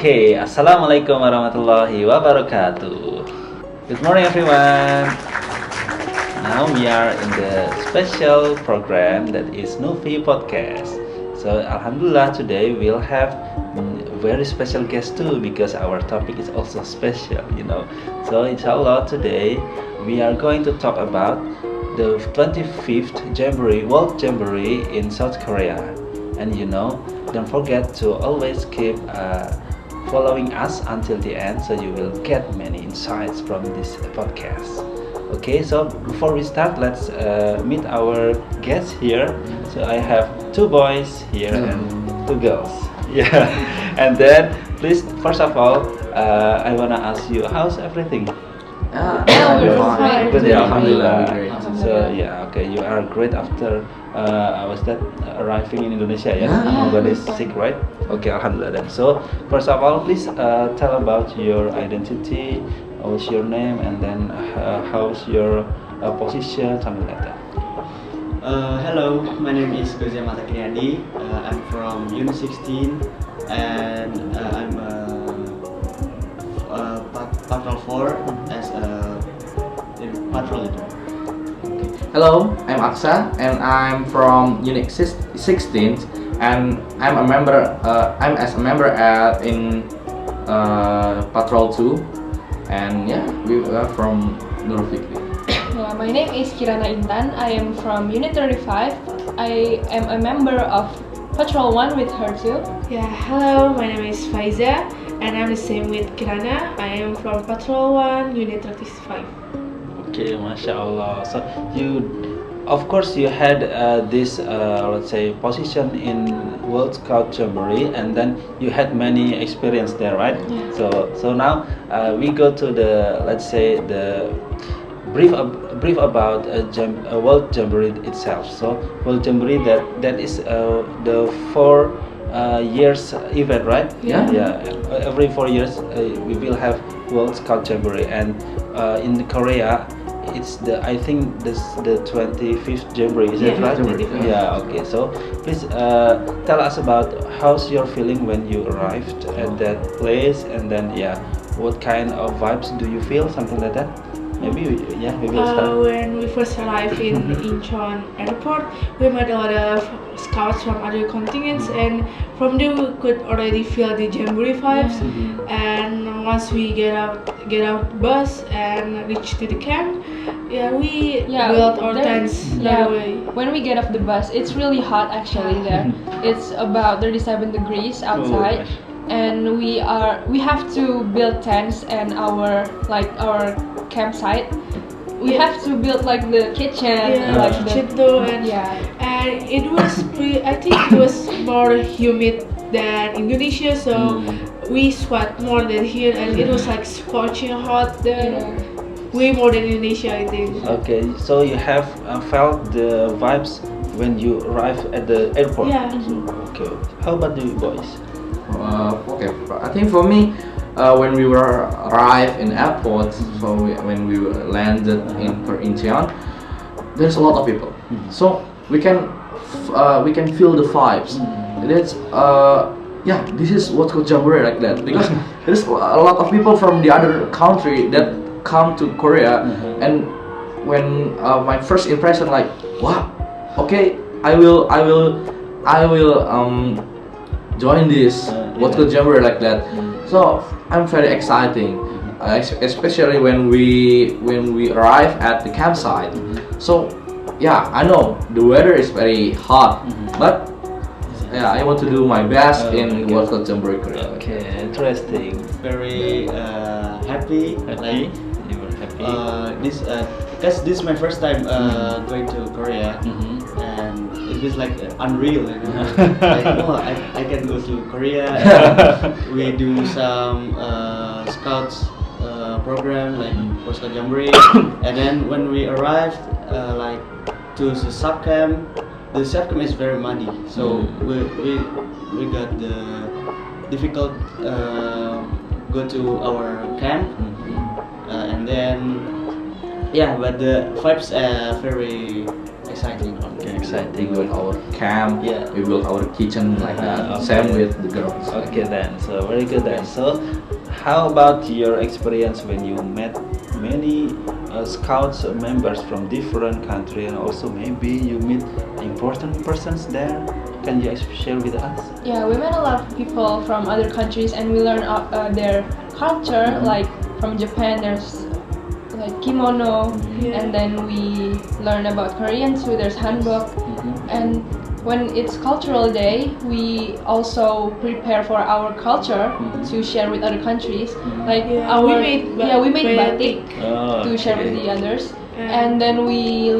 Okay, Assalamualaikum warahmatullahi wabarakatuh. Good morning, everyone. Now we are in the special program that is Nufi podcast. So, Alhamdulillah, today we'll have very special guest too because our topic is also special, So, inshallah, today we are going to talk about the 25th Jamboree, World Jamboree in South Korea. And don't forget to always keep following us until the end so you will get many insights from this podcast. Okay, so before we start, let's meet our guests here. So I have two boys here and two girls. Yeah, and then please, first of all, I wanna ask you, how's everything? We're fine. Good, yeah, Alhamdulillah. Great. So yeah, okay, you are great after was that arriving in Indonesia, yeah? Yeah. Nobody's sick, right? Okay, Alhamdulillah. Then. So first of all, please tell about your identity, what's your name, and then how's your position, something like that. Hello, my name is I'm from Unit 16 and I'm Patrol 4 as a patrol leader. Hello, I'm Aksa and I'm from Unit 16 and I'm a member. I'm as a member in Patrol 2 and yeah, we are from Nurul Fikri. Yeah, my name is Kirana Intan. I am from Unit 35. I am a member of Patrol 1 with her too. Yeah, hello, my name is Faiza and I'm the same with Kirana. I am from Patrol 1, Unit 35. Okay, mashallah. So of course, you had this, let's say, position in World Scout Jamboree, and then you had many experience there, right? Yeah. So now we go to the, let's say, the brief about a World Jamboree itself. So World Jamboree that is the 4 years event, right? Yeah. Yeah. Every 4 years we will have World Scout Jamboree, and in Korea it's the 25th Jamboree, is it right? Yeah. Okay. So please tell us about how's your feeling when you arrived at that place, and then what kind of vibes do you feel, something like that. Maybe we'll start. When we first arrived in Incheon airport, we met a lot of scouts from other contingents, and from there we could already feel the Jamboree vibes. And once we get out bus and reach to the camp, we built our tents right away. When we get off the bus, it's really hot actually there. It's about 37 degrees outside. And we have to build tents and our campsite. We have to build like the kitchen, like kitchen too, and it was I think it was more humid than Indonesia, so we sweat more than here, and it was like scorching hot there. Way more than Indonesia, I think. Okay, so you have felt the vibes when you arrive at the airport. Yeah. Okay. How about you boys? Okay, I think for me, when we were arrived in airport, when we landed in Incheon, there's a lot of people. So we can feel the vibes. It's this is what's called Jamboree like that, because there's a lot of people from the other country that come to Korea, and when my first impression like, wow, okay, I will join this what's called Jamboree like that. So I'm very exciting, especially when we arrive at the campsite. So I know the weather is very hot, but I want to do my best in what's called Jamboree Korea. Okay, interesting. Very happy. Happy? You were happy? Because this is my first time going to Korea, and it was like unreal, like, I can go to Korea. And we do some scouts program like Coastal Jamboree, and then when we arrived like to the sub camp is very muddy, so we got the difficult go to our camp, and then but the vibes are very exciting. exciting. Okay, We exciting. built our camp. Yeah. We built our kitchen like that. Okay. Same with the girls. Okay then, so very good then. So, how about your experience when you met many scouts members from different country, and also maybe you meet important persons there? Can you share with us? Yeah, we met a lot of people from other countries and we learn their culture. Like from Japan, there's like kimono, and then we learn about Korean too. There's hanbok, and when it's cultural day, we also prepare for our culture to share with other countries. Like Yeah, our we made batik Oh, to share with okay. the others, and then we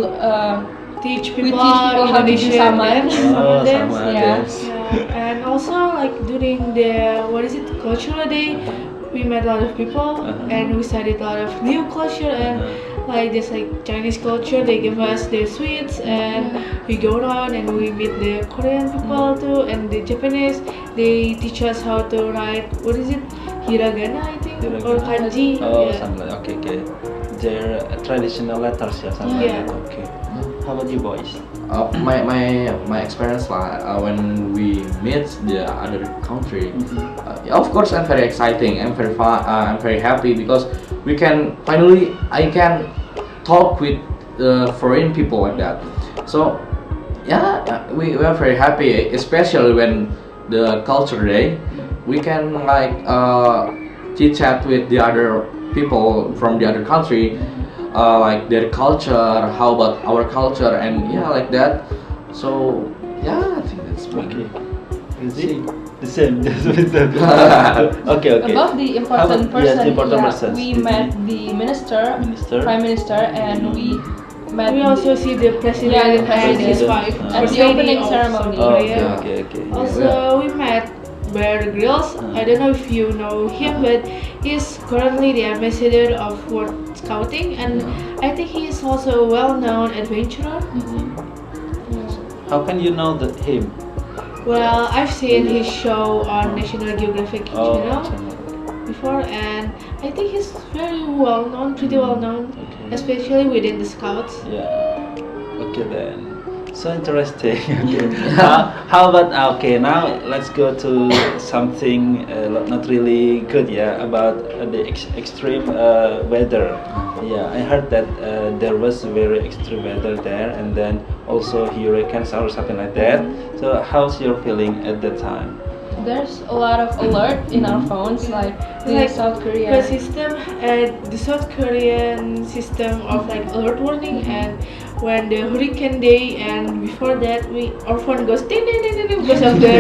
teach we people, teach people how to do Indonesian saman. dance. Oh, dance. sama yeah. dance. Yeah, and also like during the cultural day, we met a lot of people and we studied a lot of new culture and like this like Chinese culture. They give us their sweets and we go around and we meet the Korean people too and the Japanese. They teach us how to write hiragana I think or kanji. Oh, yeah. something like okay. Their traditional letters, yeah, something Yeah. like that. Okay. How about you boys? My experience when we meet the other country, of course I'm very exciting. I'm very fun. I'm very happy because we can finally I can talk with foreign people like that. So yeah, we are very happy, especially when the culture day. We can like chit chat with the other people from the other country, like their culture, how about our culture, and yeah, like that. So yeah, I think that's Okay. okay. Is it the same? Just with them. Okay, okay. About the important How about- yes, person, important persons. we Did met the minister, Prime Minister, and we met. We also see the president Yeah, the and his president. wife At the First opening Lady of ceremony. South Oh, Korea. okay. Also, we met Bear Grylls. I don't know if you know him, but he's currently the ambassador of World Scouting, and I think he is also a well-known adventurer. How can you know him? Well, I've seen his show on National Geographic channel before, and I think he's very well-known, pretty well-known, Okay. especially within the Scouts. Yeah. Okay then. So interesting. Okay. How about okay? Now let's go to something not really good. Yeah, about the extreme weather. Yeah, I heard that there was very extreme weather there, and then also hurricanes or something like that. So how's your feeling at that time? There's a lot of alert in our phones, like the Like South Korea. The South Korean system of like alert warning, and when the hurricane day and before that our phone goes ding ding ding ding ding because of the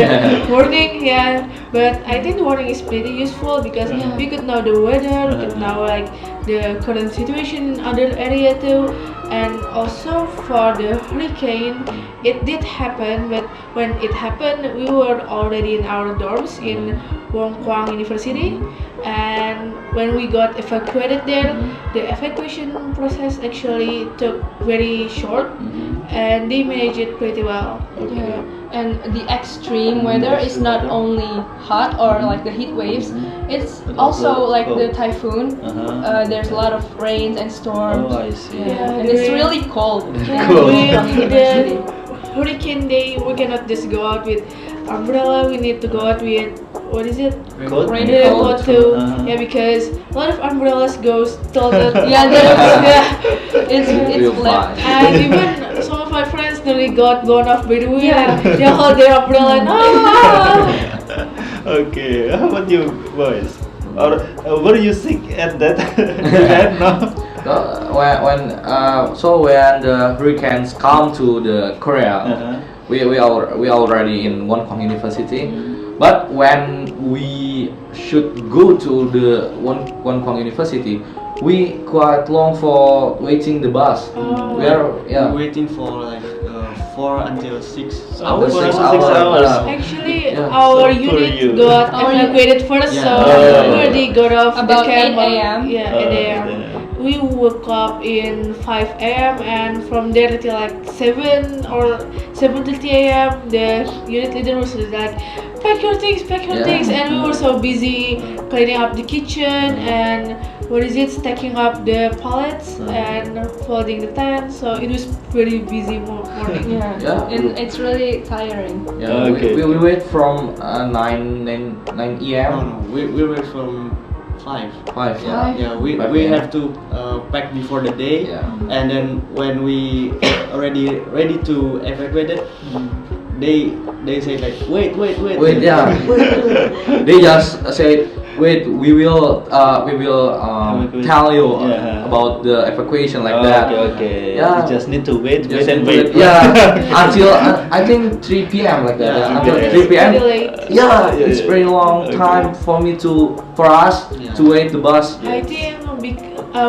warning. Yeah, but I think the warning is pretty useful because we could know the weather, we could know like the current situation in other area too, and also for the hurricane it did happen, but when it happened we were already in our dorms in Kwang University, and when we got evacuated there, the evacuation process actually took very short, and they managed it pretty well. Yeah, and the extreme weather is not only hot or like the heat waves, it's also like the typhoon. There's a lot of rains and storms. Oh, I see. Yeah, and it's the rain- really cold. Cold. The hurricane day we cannot just go out with umbrella, we need to go out with Coat? raincoat too. Uh-huh. Yeah, because a lot of umbrellas goes tilted. Yeah, there's- yeah. It's We'll flipped. fly. And even some of my friends nearly got blown off by the wind. Yeah. And they hold their umbrella and Okay, how about you boys? Or were you sick at that? That no? When the hurricanes come to the Korea, we already in Wonkwang University. But when we should go to the Wonkwang University, we quite long for waiting the bus. We are waiting for like 4 until 6 hours. 6 6 hours. actually Yeah. our So for unit you. got Our evacuated first, Yeah. so Oh, yeah. we already got off About the camp 8 a.m. Yeah, 8 a.m. We woke up in 5 a.m. and from there till like 7 or 7:30 a.m. the unit leader was like, pack your things, Yeah. and we were so busy cleaning up the kitchen, and stacking up the pallets and folding the tent. So it was very busy morning. Yeah. Yeah. And it's really tiring. Yeah, Okay. we wait from 9 No, a.m. we were from 5. 5. Five. Yeah, we 5 we p.m. have to pack before the day, Yeah. and then when we already ready to evacuate it, they say like wait. Wait, yeah. They just say, wait, we will Evacuate. tell you Yeah. about the evacuation like Oh, that. Okay. Yeah. You just need to wait Just and wait. wait. Yeah, until I think 3 p.m. like that. Yeah, Until yeah. 3 p.m. Pretty late. Yeah, Yeah, it's yeah. very long Okay. time for us Yeah. to wait the bus. I think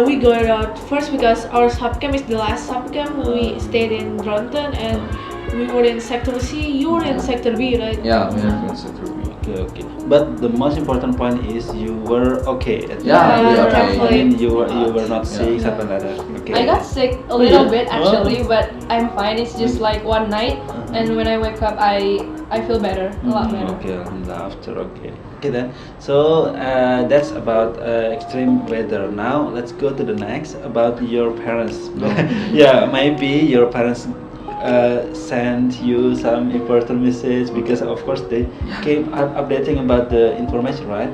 we got out first because our subcamp is the last subcamp. We stayed in Bronton and we were in Sector C. You were in Sector B, right? Yeah, we have been set through. Okay. But the most important point is you were okay. At the Yeah, end. we are I okay. mean, you were not Yeah. sick, something like that. Okay. I got sick a little yeah? bit actually, but I'm fine. It's just like one night, and when I wake up, I feel better, a lot better. Okay, alhamdulillah, after okay then. So that's about extreme weather. Now let's go to the next about your parents. Yeah, maybe your parents sent you some important message because of course they keep updating about the information, right?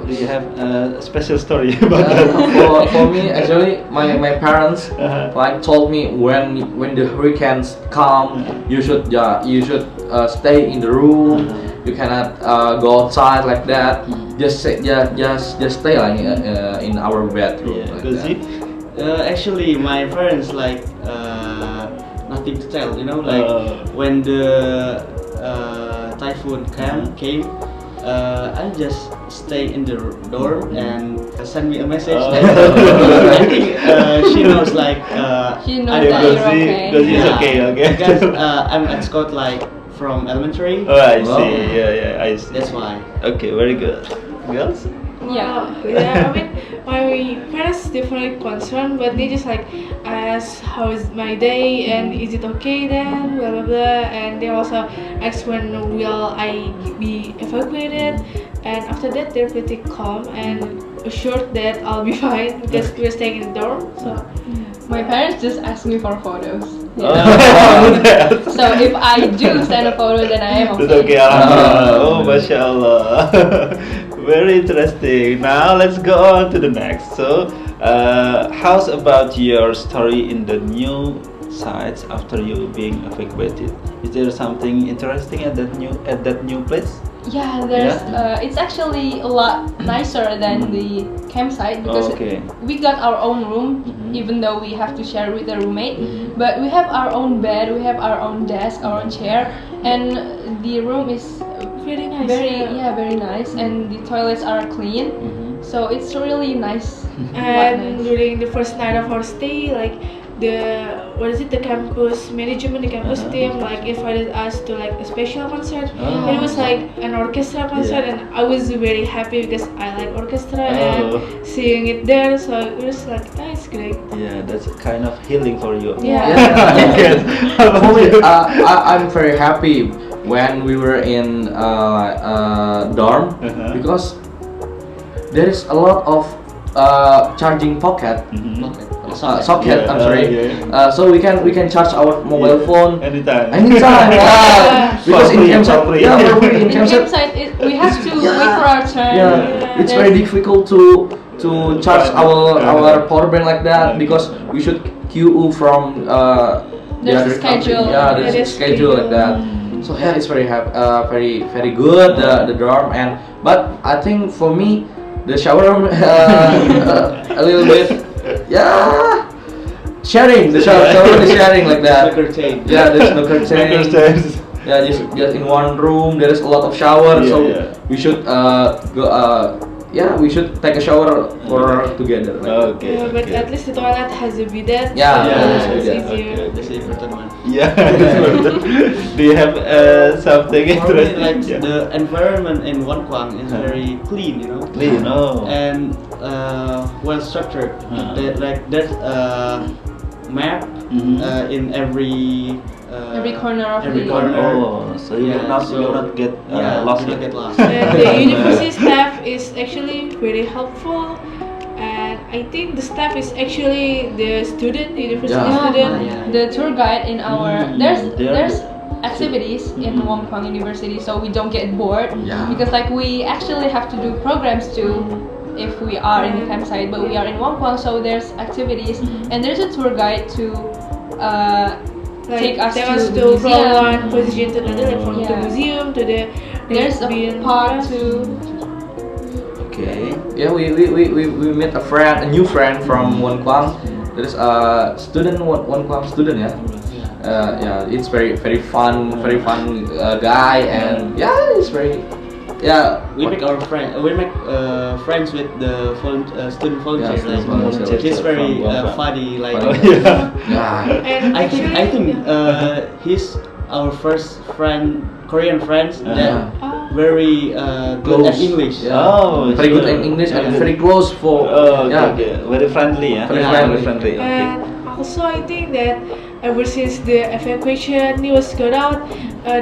Do you have a special story about that? For me, actually, my parents like told me when the hurricanes come, you should stay in the room. You cannot go outside like that. Just stay like in our bedroom. Yeah, like because that. Actually, my parents like nothing to tell. Like when the typhoon came, I just stay in the dorm and send me a message. Oh. I think she knows like She knows I'm that good. you're okay. Because he's okay. Because I'm at Scott like from elementary. Oh, I Wow. see. Yeah, I see. That's why. Okay, very good. Girls? Yeah. Yeah, I mean, my parents definitely concerned, but they just like ask how is my day and is it okay then, blah blah blah, and they also ask when will I be evacuated, and after that they're pretty calm and assured that I'll be fine because we're staying in the dorm. So My parents just ask me for photos. Oh, Yeah. So if I do send a photo, then I am That's okay. okay, alhamdulillah. Oh, mashallah. Very interesting. Now let's go on to the next. So, how's about your story in the new sites after you being evacuated? Is there something interesting at that new place? Yeah, it's actually a lot nicer than the campsite because Okay. we got our own room, even though we have to share with a roommate. But we have our own bed, we have our own desk, our own chair, and the room is very nice. very nice, and the toilets are clean. So it's really nice. And Nice. during the first night of our stay, like the campus management, the campus team like invited us to like a special concert. Oh. It was like an orchestra concert, Yeah. and I was very happy because I like orchestra Oh. and seeing it there. So it was like, it's great. Yeah, that's kind of healing for you. Yeah. Yes. For me, I'm very happy when we were in dorm because there is a lot of charging pocket. Socket. I'm sorry. Yeah. So we can charge our mobile phone Anytime. anytime. Because in campsite, free. yeah, for free in In campsite. campsite, we have to wait for our turn. Yeah, it's very There's- difficult to charge our power bank like that because we should queue from the There's a other country. schedule. Yeah, there's a There's schedule like that. So yeah, it's very very good the dorm but I think for me the shower room a little bit sharing the shower room is sharing like that. Curtain. Yeah, there's no curtain. Understands. Yeah, just in one room. There is a lot of shower, Yeah, so yeah. we should go. We should take a shower for together. Like that. Okay. Yeah, but okay. at least the toilet has a bidet. Yeah, so yeah, it's yeah, easier. okay. That's the important one. Yeah. Do you have something For me, interesting? like Yeah. the environment in Wonkwang is very clean, Clean. Oh. and well structured. There's a map in every corner of every the corner. Oh, so you will not get lost. you don't get lost. And the university staff is actually very helpful, and I think the staff is actually the student, university Yeah. student. The tour guide in our They're there's activities in Wongkwang University, so we don't get bored. Yeah. Because like we actually have to do programs too if we are in the campsite, but we are in Wongkwang, so there's activities and there's a tour guide to take us to the from museum. one position to another, like from the Yeah. museum to the There's a museum. part to Okay. Yeah, we met a new friend from Wonkwang. There is a student, Wonkwang student, yeah. Yeah, it's very fun guy, and yeah, it's very, yeah. We make friends with the student volunteers. Yeah, student like, volunteers. he's very From funny. Like, Yeah. And I think actually, he's our first Korean friends Uh-huh. that very good at Close. English. Yeah. Oh, Very good sure. in English and Yeah. very close for. Oh, okay, Yeah. okay. Very friendly, yeah. Very Very friendly. friendly. Okay. and also I think that ever since the evacuation news got out,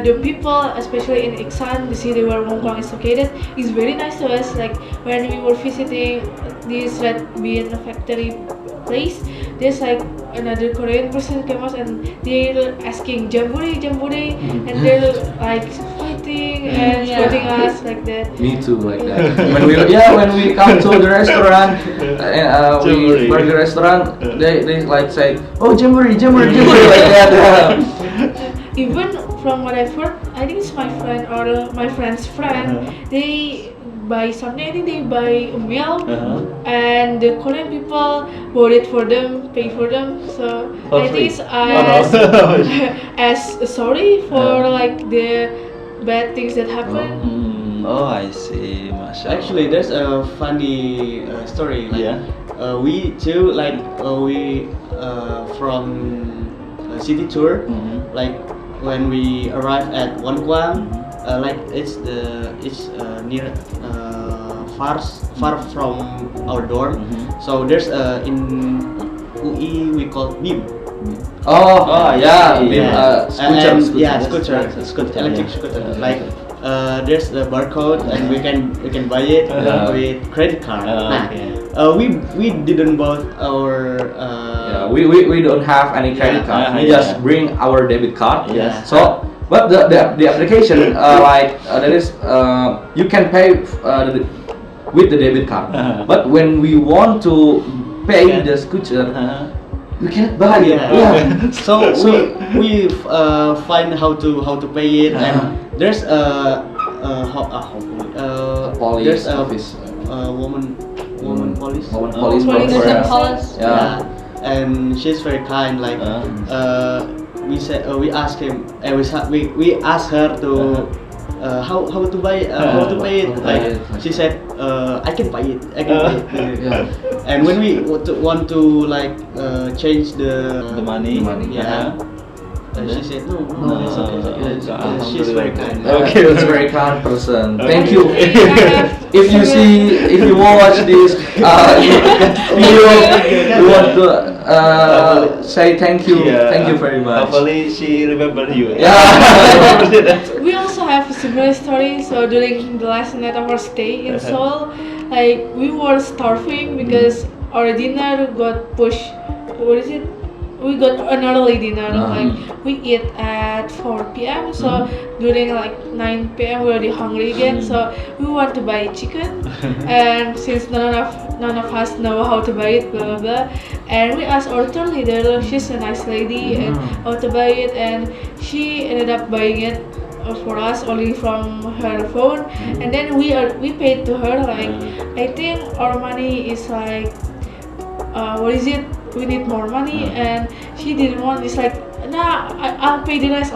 the people, especially in Iksan, the city where Wongkwang is located, is very nice to us. Like when we were visiting this Red Bean factory place, there's like another Korean person came us and they're asking Jamboree, and they're like fighting and Yeah. supporting us like that. Me too, like that. when we come to the restaurant, we Jamboree. burger restaurant, they like say, oh Jamboree, like that. Even from what I've heard, I think it's my friend or my friend's friend. They buy something. I think they buy a meal, and the Korean people bought it for them, pay for them. So For I free? think it's Oh, no. as sorry for like the bad things that happened. Oh, I see. Masya Allah. Actually, there's a funny story. Like, Yeah. We too we from a city tour. Like when we arrive at Wonkwang, like it's near far from our dorm. So there's in UI we call BIM. Oh, yeah, yeah. scooter, And, scooter. yeah, scooter, electric scooter. Like there's the barcode and we can buy it with credit card. Nah, we didn't bought our Yeah, we don't have any credit card. We just bring our debit card. Yeah. So, but the application there is you can pay with the debit card. But when we want to pay the scooter, we cannot buy it. Yeah. So we find how to pay it, and there's Police there's a office. woman police. Woman Oh, police police from and Korea. police. Yeah. And she's very kind. Like we said, we asked him, and we asked her to how to buy how to pay it. How to pay Like it. she said, I can buy it. I can buy it. Yeah. And when we want to like change the money. yeah. She said no, it's okay. okay. She's very kind. Okay, that's a very kind person. Thank you. Yeah. If you watch this video, we want to say thank you. Yeah. Thank you very much. Hopefully she remember you. Yeah. We also have a similar story. So during the last night of our stay in Seoul, like we were starving because our dinner got pushed. What is it? We got an early dinner. Like we eat at 4 p.m. So during like 9 p.m. we were already hungry again. So we want to buy chicken, and since none of us know how to buy it, blah blah blah, and we asked our tour leader. She's a nice lady and how to buy it, and she ended up buying it for us only from her phone, and then we paid to her. Like I think our money is like what is it? We need more money, and she didn't want. It's like, nah, I'll pay the rest.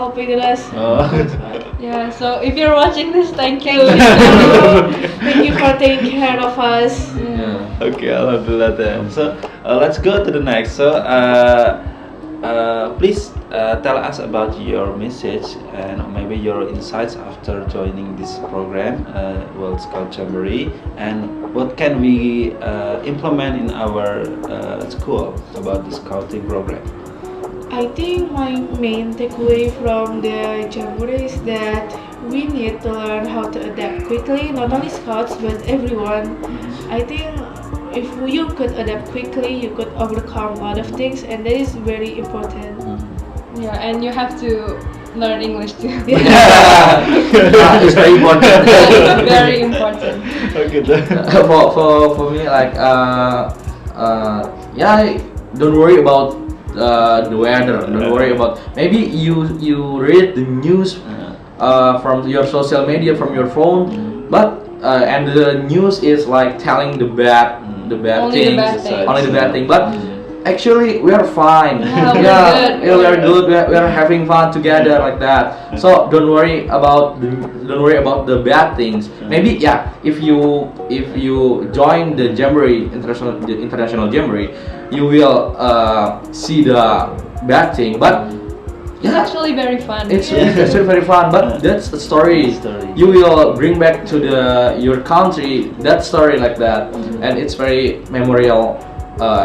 Yeah, so if you're watching this, thank you. Thank you for taking care of us. Yeah. Okay, alhamdulillah then. So let's go to the next. So please tell us about your message and maybe your insights after joining this program, World Scout Jamboree, and what can we implement in our school about the scouting program. I think my main takeaway from the Jamboree is that we need to learn how to adapt quickly, not only scouts but everyone. I think if you could adapt quickly, you could overcome a lot of things, and that is very important. Yeah, and you have to learn English too. It's very important. Very important. Okay. For me, like yeah, don't worry about the weather. Don't worry about, maybe you read the news from your social media, from your phone, but and the news is like telling the bad Only the things, bad things. only the bad thing, but actually we are fine. Yeah, we are good. We are having fun together like that. So don't worry about the bad things. Maybe if you join the Jamboree, the international Jamboree, you will see the bad thing, but It's actually very fun. it's actually very fun. But that's the story. You will bring back to your country that story like that, and it's very memorial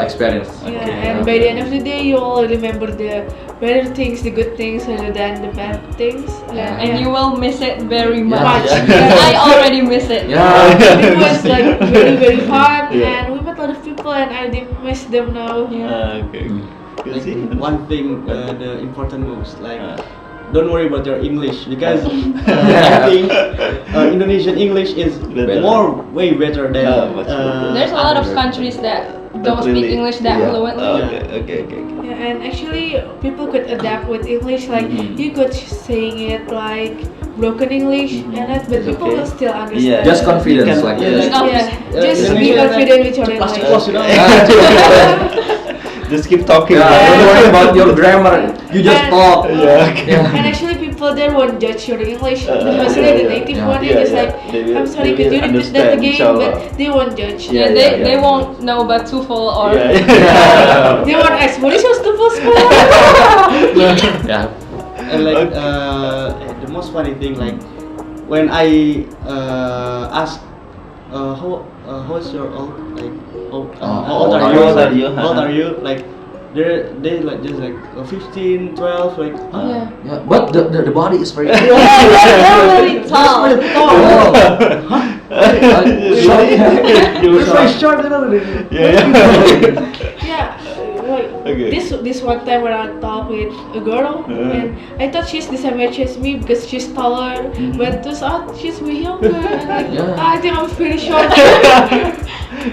experience. Yeah, and by the end of the day, you all remember the better things, the good things, rather than the bad things. Yeah, and you will miss it very much. Yeah. I already miss it. Yeah. It was like very very fun, Yeah. and we met a lot of people, and I didn't miss them now. Okay. You Like see? one thing, the important most, like don't worry about your English, because Yeah. I think Indonesian English is Better. way better than. Much better. There's a lot of other- countries that don't speak English that fluently. Okay. Yeah, and actually, people could adapt with English. Like you could saying it like broken English, and that, but people will still understand. Just confidence Can- like yeah. this. Just be Indonesia confident with your ceplas English. ceplos, you know. Just keep talking. Yeah, don't worry about your grammar. You just And- talk. Yeah. And actually, people there won't judge your English. Especially the native one, they just like, They will- I'm sorry, they could will you repeat that understand, again? inshallah. But they won't judge. Yeah, They won't know about TOEFL or They won't ask, what is your stupid school? Yeah. And like the most funny thing, like when I ask how's your old, like how old are you? How old are you? Like they like just like 15, 12, like yeah. Yeah, but the body is very. They're really tall. You it's very short, you know. Yeah, like Okay. this one time when I talked with a girl, and I thought she's the same age as me because she's taller, but turns out she's way younger. And like, Yeah. I think I'm pretty short.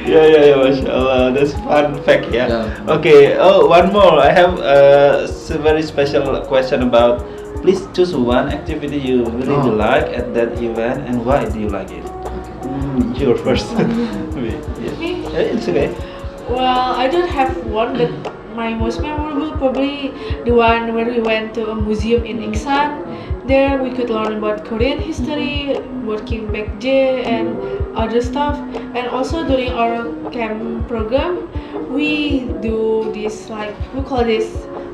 Yeah, mashallah. That's fun fact, yeah. Yeah. Okay. Oh, one more. I have a very special question about. Please choose one activity you really like at that event, and why do you like it? You're first. Me. Yeah. Me? Yeah, it's okay. Well, I don't have one, but my most memorable probably the one where we went to a museum in Iksan. There we could learn about Korean history, working back J and other stuff. And also during our camp program, we do this, like we call this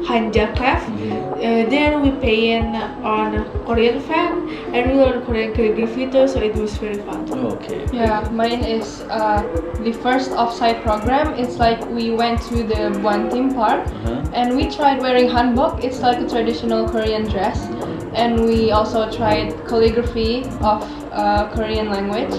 Hanja craft. There we paint on Korean fan and we learn Korean calligraphy too, so it was very fun. Okay. Yeah, mine is the first offsite program. It's like we went to the Buan theme park and we tried wearing hanbok. It's like a traditional Korean dress, and we also tried calligraphy of Korean language.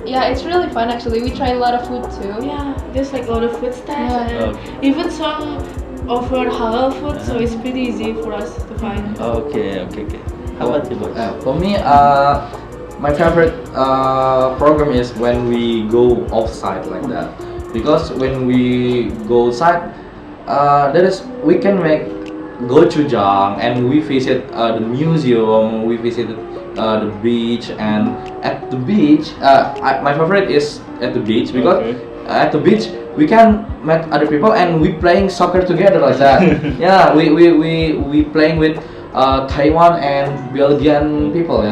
Yeah, it's really fun actually. We tried a lot of food too. Yeah, there's like a lot of food stands Yeah. and even some offer halal food, so it's pretty easy for us to find. Okay. How about you, boys? For me, my favorite program is when we go offsite like that, because when we go outside, we can make gochujang and we visit the museum, we visit the beach, and at the beach, my favorite is at the beach because at the beach we can meet other people and we playing soccer together like that. Yeah, we playing with Taiwan and Belgian people,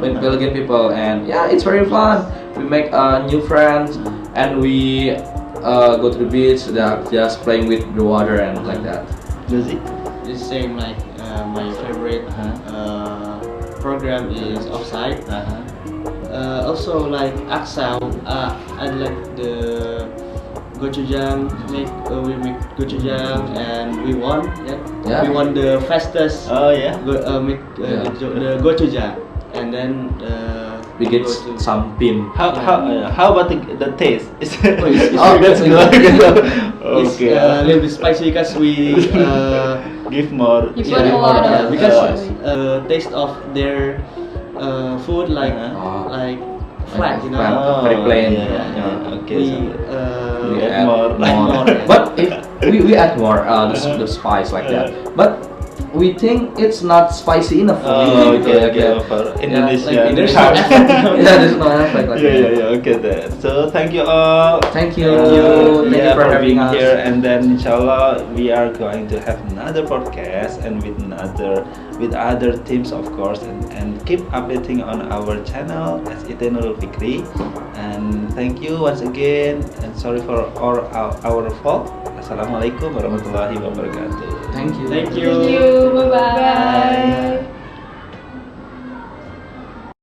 with Belgian people, and yeah, it's very fun. We make new friends and we go to the beach, just playing with the water and like that. Does it? The same, like my favorite program is offside. Also like Aksao, I like the gochujang. We make gochujang and we won. Yeah. We won the fastest. Oh yeah. Make the gochujang, and then we get Go to- some pin. How about the taste? Oh, that's good. good. It's Okay. a little bit spicy because we Give more. You yeah, put a lot of because chili. taste of their food like Uh-huh. like flat, you know. Flat. Very plain. Yeah. Okay. We We add more. more. But if we add more the spice like that, but we think it's not spicy enough for Oh, me. okay. For Indonesia. like there's no effect. Yeah, there's no effect like that. Yeah. Okay, then. So thank you all. Thank you. Thank you for having being us. here. And then inshallah we are going to have another podcast and with other teams of course, and keep updating on our channel as Nurul Fikri. And thank you once again, and sorry for all our fault. Assalamualaikum warahmatullahi wabarakatuh. Thank you. Thank you. Thank you. Bye bye. Bye.